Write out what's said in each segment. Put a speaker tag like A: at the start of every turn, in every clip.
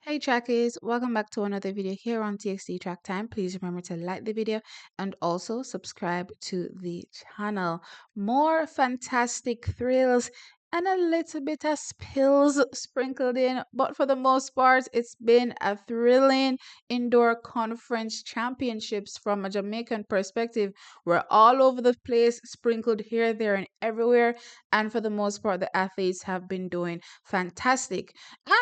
A: Hey trackies, welcome back to another video here on TXT Track Time. Please remember to like the video and also subscribe to the channel. More fantastic thrills and a little bit of spills sprinkled in, but for the most part, it's been a thrilling indoor conference championships from a Jamaican perspective. We're all over the place, sprinkled here, there, and everywhere. And for the most part, the athletes have been doing fantastic.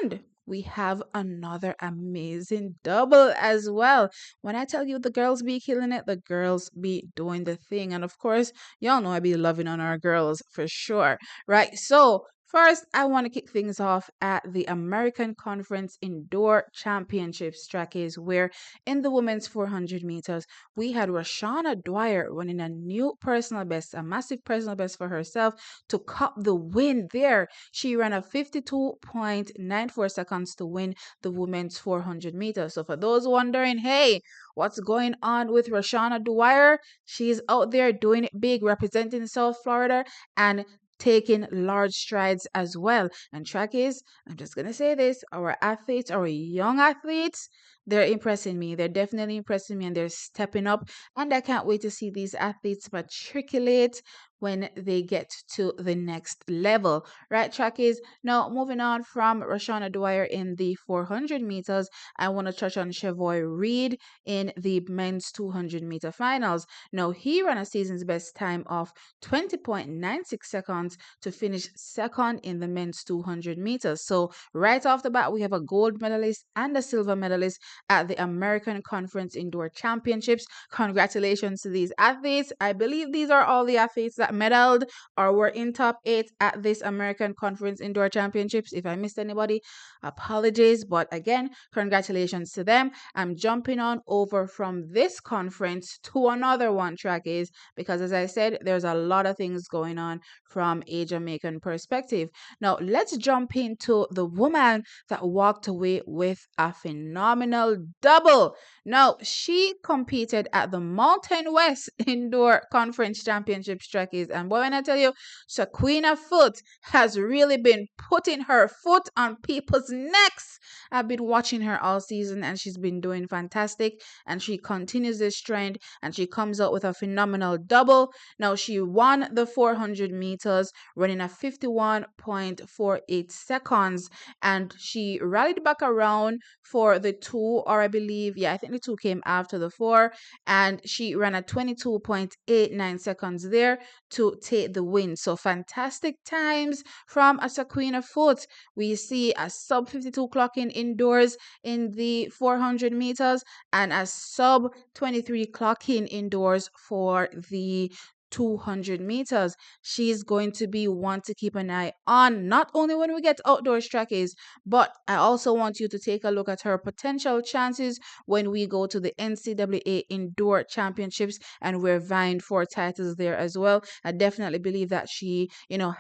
A: And we have another amazing double as well. When I tell you the girls be killing it, the girls be doing the thing. And of course, y'all know I be loving on our girls for sure. Right. So first, I want to kick things off at the American Conference Indoor Championships track is where in the women's 400 meters, we had Rashana Dwyer winning a new personal best, a massive personal best for herself to cup the win there. She ran a 52.94 seconds to win the women's 400 meters. So for those wondering, hey, what's going on with Rashana Dwyer? She's out there doing it big, representing South Florida and taking large strides as well. And track is, I'm just going to say this, our athletes, our young athletes, they're impressing me. They're definitely impressing me and they're stepping up. And I can't wait to see these athletes matriculate when they get to the next level. Right, track is now moving on from Rashana Dwyer in the 400 meters. I want to touch on Chevoy Reed in the men's 200-meter finals. Now, he ran a season's best time of 20.96 seconds to finish second in the men's 200 meters. So, right off the bat, we have a gold medalist and a silver medalist at the American Conference Indoor Championships. Congratulations to these athletes. I believe these are all the athletes that medaled or were in top 8 at this American Conference Indoor Championships. If I missed anybody, apologies. But again, congratulations to them. I'm jumping on over from this conference to another one track is because, as I said, there's a lot of things going on from a Jamaican perspective. Now, let's jump into the woman that walked away with a phenomenal double. Now, she competed at the Mountain West Indoor Conference Championships trackies. And boy, when I tell you, Shaquena Foote has really been putting her foot on people's necks. I've been watching her all season and she's been doing fantastic. And she continues this trend and she comes out with a phenomenal double. Now, she won the 400 meters running a 51.48 seconds. And she rallied back around for the 2, or I believe, yeah, I think the 2 came after the 4. And she ran a 22.89 seconds there to take the win. So fantastic times from a Shaquena Foote. We see a sub 52 clocking indoors in the 400 meters and a sub 23 clocking indoors for the 200 meters. She's going to be one to keep an eye on, not only when we get outdoors trackies, but I also want you to take a look at her potential chances when we go to the NCAA Indoor Championships and we're vying for titles there as well. I definitely believe that she,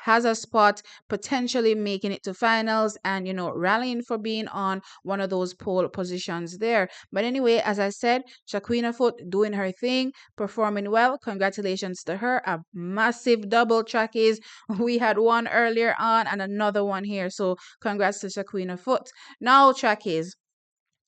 A: has a spot potentially making it to finals and, rallying for being on one of those pole positions there. But anyway, as I said, Shaquena Foote doing her thing, performing well. Congratulations to her. A massive double trackies. We had one earlier on and another one here. So congrats to Shaquena Foote. Now trackies.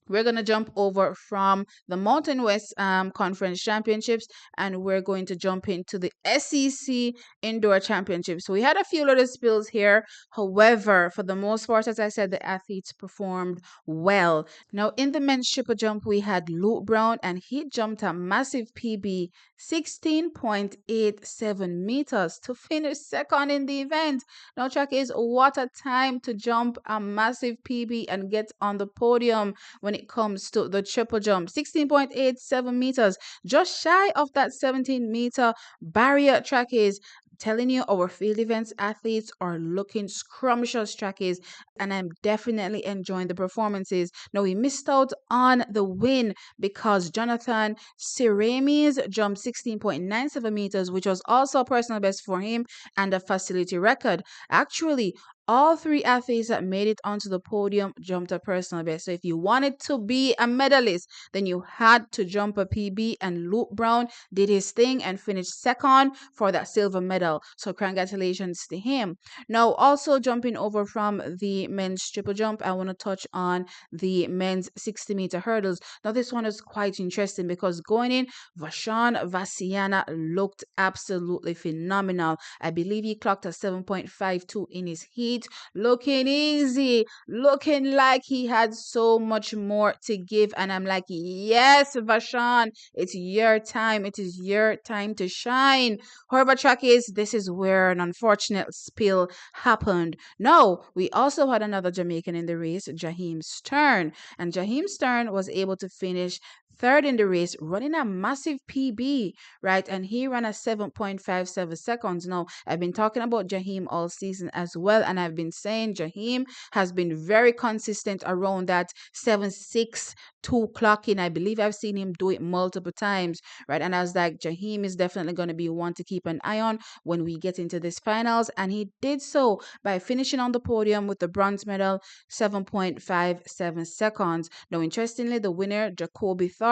A: We're going to jump over from the Mountain West Conference Championships and we're going to jump into the SEC Indoor Championships. So we had a few little spills here. However, for the most part, as I said, the athletes performed well. Now, in the men's triple jump, we had Luke Brown and he jumped a massive PB 16.87 meters to finish second in the event. Now, track is what a time to jump a massive PB and get on the podium when it comes to the triple jump. 16.87 meters, just shy of that 17-meter barrier. Track is telling you our field events athletes are looking scrumptious trackies and I'm definitely enjoying the performances. Now we missed out on the win because Jonathan Siramis jumped 16.97 meters, which was also a personal best for him and a facility record. Actually, all three athletes that made it onto the podium jumped a personal best. So if you wanted to be a medalist, then you had to jump a PB, and Luke Brown did his thing and finished second for that silver medal. So congratulations to him. Now, also jumping over from the men's triple jump, I want to touch on the men's 60-meter hurdles. Now, this one is quite interesting because going in, Vashan Vasiana looked absolutely phenomenal. I believe he clocked a 7.52 in his heat, looking easy, looking like he had so much more to give. And I'm like, yes, Vashan, it's your time. It is your time to shine. However, track is, this is where an unfortunate spill happened. No, we also had another Jamaican in the race, Jaheim Stern. And Jaheim Stern was able to finish third in the race, running a massive PB, right? And he ran a 7.57 seconds. Now, I've been talking about Jaheim all season as well, and I've been saying Jaheim has been very consistent around that 7.62 clocking. I believe I've seen him do it multiple times, right? And I was like, Jaheim is definitely going to be one to keep an eye on when we get into this finals. And he did so by finishing on the podium with the bronze medal, 7.57 seconds. Now, interestingly, the winner, Jacoby Tharp,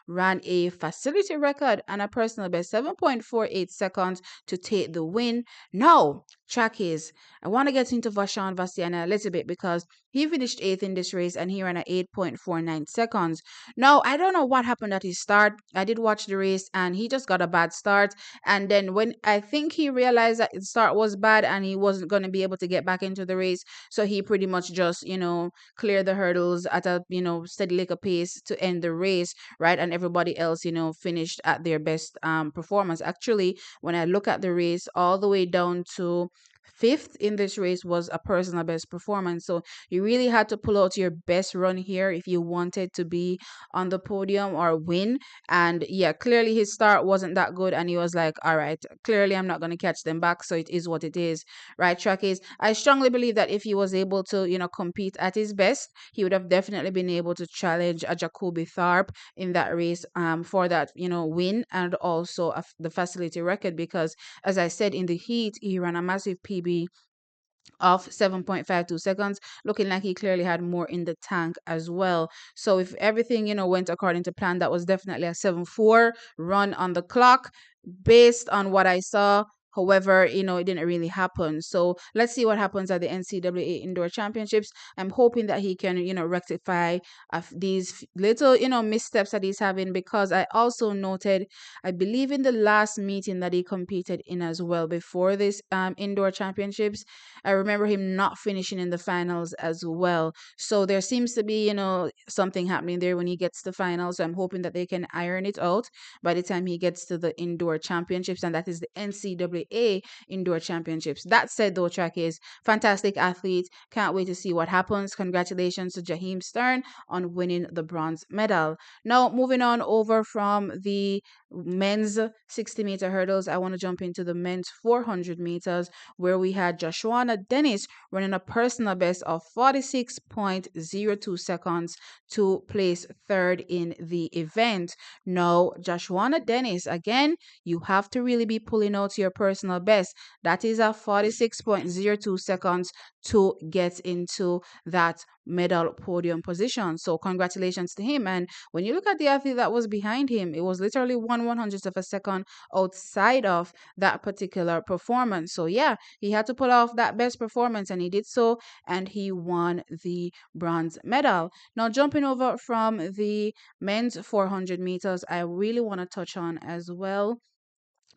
A: ran a facility record and a personal best, 7.48 seconds, to take the win. Now, track is, I want to get into Vashan Vasiana a little bit because he finished 8th in this race and he ran at 8.49 seconds. Now, I don't know what happened at his start. I did watch the race and he just got a bad start. And then when I think he realized that the start was bad and he wasn't going to be able to get back into the race, so he pretty much just, cleared the hurdles at a, steady little pace to end the race, right? And everybody else, finished at their best performance. Actually, when I look at the race all the way down to fifth in this race was a personal best performance. So you really had to pull out your best run here if you wanted to be on the podium or win. And yeah, clearly his start wasn't that good. And he was like, all right, clearly I'm not going to catch them back. So it is what it is, right? Track is, I strongly believe that if he was able to, compete at his best, he would have definitely been able to challenge a Jacoby Tharp in that race for that, win and also the facility record. Because as I said, in the heat, he ran a massive PB of 7.52 seconds, looking like he clearly had more in the tank as well. So if everything, went according to plan, that was definitely a 7.4 run on the clock based on what I saw. However, it didn't really happen. So let's see what happens at the NCAA Indoor Championships. I'm hoping that he can, rectify these little, missteps that he's having, because I also noted, I believe in the last meeting that he competed in as well before this indoor championships, I remember him not finishing in the finals as well. So there seems to be, something happening there when he gets to finals. So I'm hoping that they can iron it out by the time he gets to the indoor championships, and that is the NCAA indoor championships. That said, though, track is fantastic athlete. Can't wait to see what happens. Congratulations to Jaheim Stern on winning the bronze medal. Now, moving on over from the men's 60-meter hurdles, I want to jump into the men's 400 meters, where we had Joshua Dennis running a personal best of 46.02 seconds to place third in the event. Now, Joshua Dennis, again, you have to really be pulling out your personal best. That is a 46.02 seconds to get into that medal podium position. So congratulations to him. And when you look at the athlete that was behind him, it was literally 1/100th of a second outside of that particular performance. So yeah, he had to pull off that best performance, and he did so, and he won the bronze medal. Now, jumping over from the men's 400 meters, I really want to touch on as well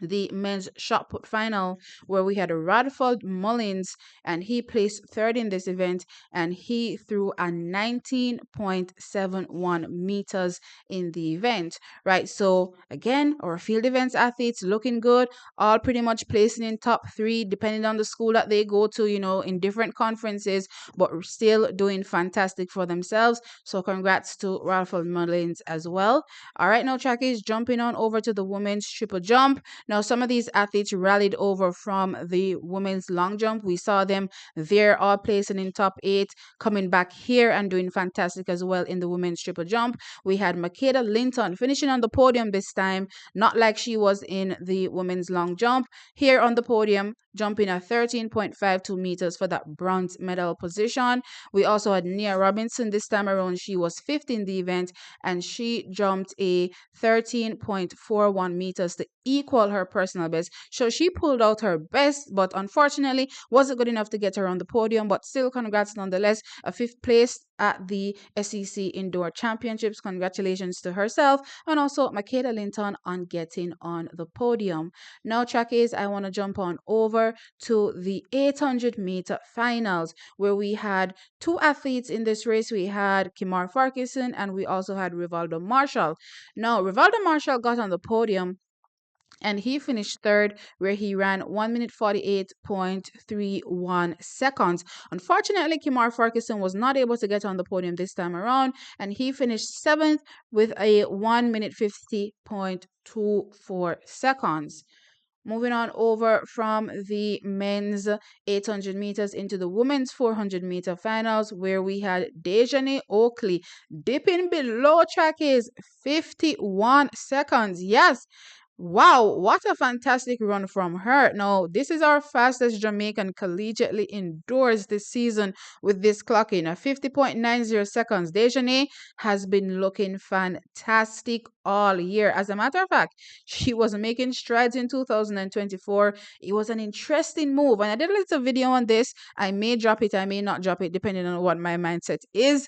A: the men's shot put final, where we had a Radford Mullins, and he placed third in this event, and he threw a 19.71 meters in the event, right? So again, our field events athletes looking good, all pretty much placing in top three, depending on the school that they go to, in different conferences, but still doing fantastic for themselves. So congrats to Radford Mullins as well. All right, now track is jumping on over to the women's triple jump. Now, some of these athletes rallied over from the women's long jump. We saw them there all placing in top 8, coming back here and doing fantastic as well in the women's triple jump. We had Makeda Linton finishing on the podium this time, not like she was in the women's long jump. Here on the podium, jumping at 13.52 meters for that bronze medal position. We also had Nia Robinson this time around. She was fifth in the event and she jumped a 13.41 meters to equal her personal best. So she pulled out her best, but unfortunately wasn't good enough to get her on the podium. But still, congrats nonetheless. A fifth place at the SEC Indoor Championships. Congratulations to herself and also Makeda Linton on getting on the podium. Now, trackies, I want to jump on over to the 800-meter finals where we had two athletes in this race. We had Kimar Farquharson and we also had Rivaldo Marshall. Now, Rivaldo Marshall got on the podium and he finished third, where he ran 1 minute 48.31 seconds. Unfortunately, Kimar Farquharson was not able to get on the podium this time around, and he finished seventh with a 1 minute 50.24 seconds. Moving on over from the men's 800 meters into the women's 400-meter finals, where we had Dejane Oakley dipping below trackies 51 seconds. Yes. Wow, what a fantastic run from her. Now, this is our fastest Jamaican collegiately indoors this season with this clocking at 50.90 seconds. Dejane has been looking fantastic all year. As a matter of fact, she was making strides in 2024. It was an interesting move, and I did a little video on this. I may drop it, I may not drop it, depending on what my mindset is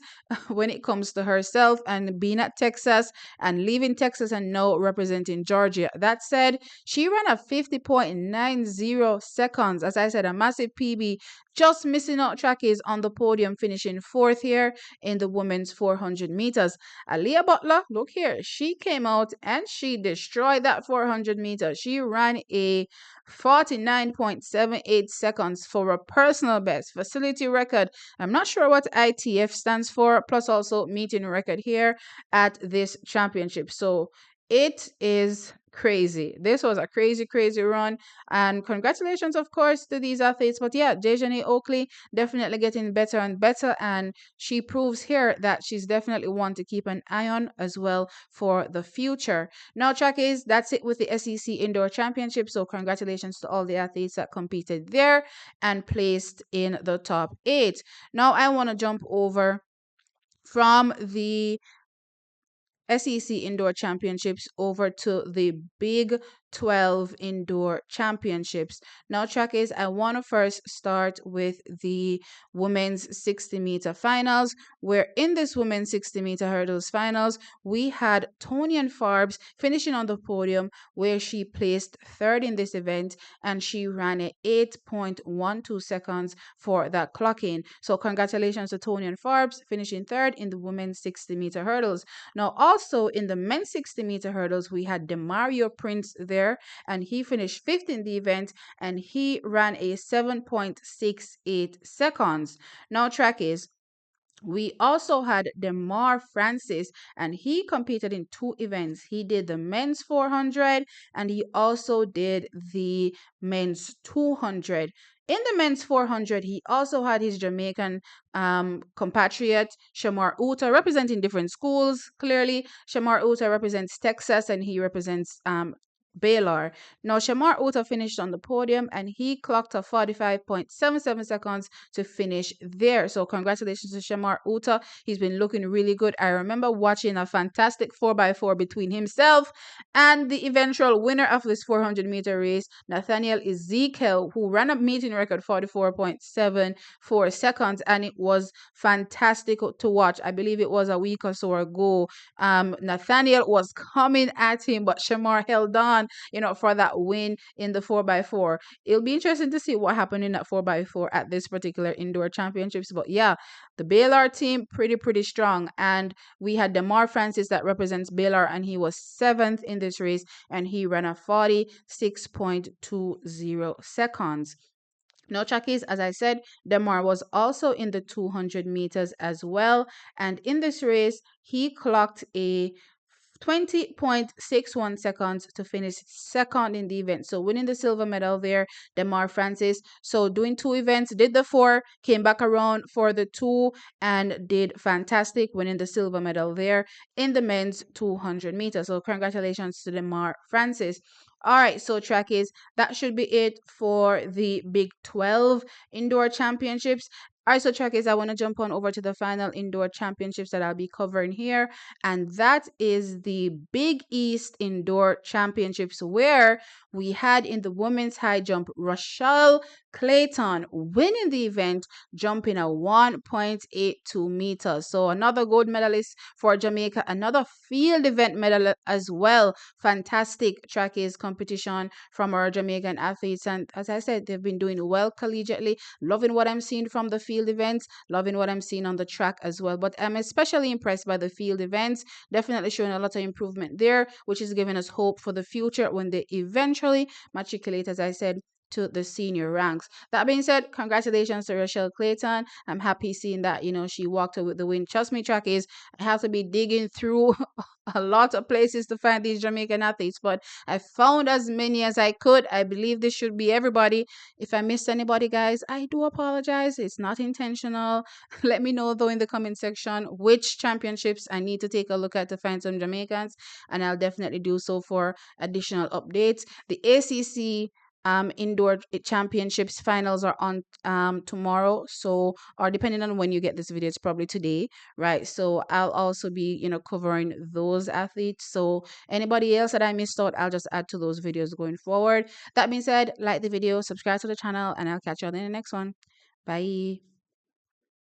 A: when it comes to herself and being at Texas and leaving Texas and now representing Georgia. That said, she ran a 50.90 seconds. As I said, a massive PB, just missing out trackies on the podium, finishing fourth here in the women's 400 meters. Aaliyah Butler, look here, she came out and she destroyed that 400 meters. She ran a 49.78 seconds for a personal best facility record. I'm not sure what ITF stands for, plus also meeting record here at this championship. So it is crazy. This was a crazy, crazy run. And congratulations, of course, to these athletes. But yeah, Dejane Oakley definitely getting better and better. And she proves here that she's definitely one to keep an eye on as well for the future. Now, trackies, that's it with the SEC Indoor Championship. So congratulations to all the athletes that competed there and placed in the top 8. Now, I want to jump over from the SEC Indoor Championships over to the Big 12 Indoor Championships. Now, trackies, I want to first start with the women's 60-meter finals, where in this women's 60-meter hurdles finals, we had Tonian Farbs finishing on the podium, where she placed third in this event, and she ran a 8.12 seconds for that clocking. So congratulations to Tonian Farbs finishing third in the women's 60-meter hurdles. Now, also in the men's 60-meter hurdles, we had Demario Prince there, and he finished fifth in the event, and he ran a 7.68 seconds. Now, trackies, we also had Demar Francis, and he competed in two events. He did the men's 400 and he also did the men's 200. In the men's 400, he also had his Jamaican compatriot, Shamar Uta, representing different schools. Clearly, Shamar Uta represents Texas and he represents Baylor. Now, Shamar Uta finished on the podium and he clocked a 45.77 seconds to finish there. So, congratulations to Shamar Uta. He's been looking really good. I remember watching a fantastic 4x4 between himself and the eventual winner of this 400-meter race, Nathaniel Ezekiel, who ran a meeting record 44.74 seconds, and it was fantastic to watch. I believe it was a week or so ago. Nathaniel was coming at him, but Shamar held on, for that win in the 4x4. It'll be interesting to see what happened in that 4x4 at this particular indoor championships. But yeah, the Baylor team pretty strong, and we had Demar Francis that represents Baylor, and he was seventh in this race, and he ran a 46.20 seconds. Now, trackies, as I said, Demar was also in the 200 meters as well, and in this race, he clocked a 20.61 seconds to finish second in the event. So winning the silver medal there, Demar Francis. So doing 2 events, did the 4, came back around for the 2, and did fantastic, winning the silver medal there in the men's 200 meters. So congratulations to Demar Francis. All right, so track is that should be it for the Big 12 indoor championships. All right, so track is I want to jump on over to the final indoor championships that I'll be covering here, and that is the Big East Indoor Championships, where we had in the women's high jump Rochelle Clayton winning the event, jumping at 1.82 meters. So another gold medalist for Jamaica, another field event medal as well. Fantastic track is competition from our Jamaican athletes, and as I said, they've been doing well collegiately. Loving what I'm seeing from the field events, loving what I'm seeing on the track as well. But I'm especially impressed by the field events, definitely showing a lot of improvement there, which is giving us hope for the future when they eventually matriculate, as I said, to the senior ranks. That being said, congratulations to Rochelle Clayton. I'm happy seeing that, she walked away with the win. Trust me, track is, I have to be digging through a lot of places to find these Jamaican athletes, but I found as many as I could. I believe this should be everybody. If I missed anybody, guys, I do apologize. It's not intentional. Let me know, though, in the comment section which championships I need to take a look at to find some Jamaicans, and I'll definitely do so for additional updates. The ACC indoor championships finals are on tomorrow, so, or depending on when you get this video, it's probably today, right? So I'll also be covering those athletes. So anybody else that I missed out, I'll just add to those videos going forward. That being said, like the video, subscribe to the channel, and I'll catch you on in the next one. Bye.